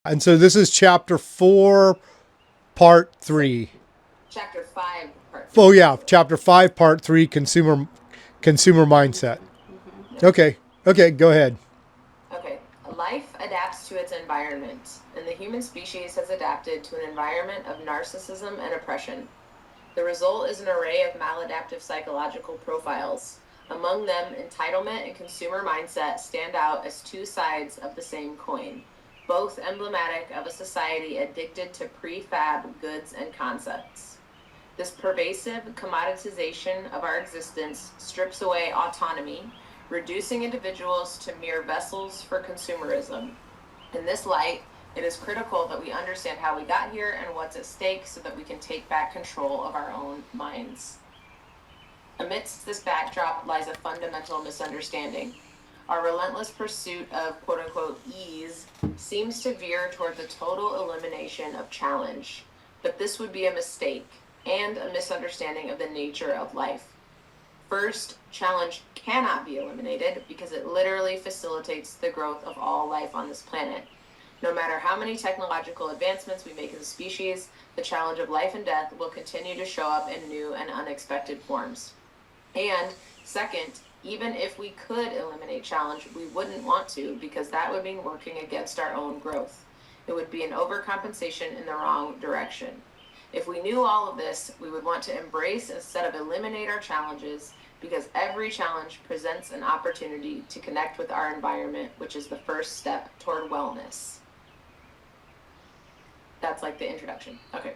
And so this is chapter 4, part 3. Chapter 5, part Oh 3. yeah, chapter 5, part 3, consumer mindset. Yep. Okay. Okay, go ahead. Okay. Life adapts to its environment, and the human species has adapted to an environment of narcissism and oppression. The result is an array of maladaptive psychological profiles. Among them, entitlement and consumer mindset stand out as two sides of the same coin, both emblematic of a society addicted to prefab goods and concepts. This pervasive commoditization of our existence strips away autonomy, reducing individuals to mere vessels for consumerism. In this light, it is critical that we understand how we got here and what's at stake so that we can take back control of our own minds. Amidst this backdrop lies a fundamental misunderstanding. Our relentless pursuit of quote unquote ease seems to veer toward the total elimination of challenge, but this would be a mistake and a misunderstanding of the nature of life. First, challenge cannot be eliminated because it literally facilitates the growth of all life on this planet. No matter how many technological advancements we make as a species, the challenge of life and death will continue to show up in new and unexpected forms. And second, even if we could eliminate challenge, we wouldn't want to because that would mean working against our own growth. It would be an overcompensation in the wrong direction. If we knew all of this, we would want to embrace instead of eliminate our challenges because every challenge presents an opportunity to connect with our environment, which is the first step toward wellness. That's like the introduction. Okay.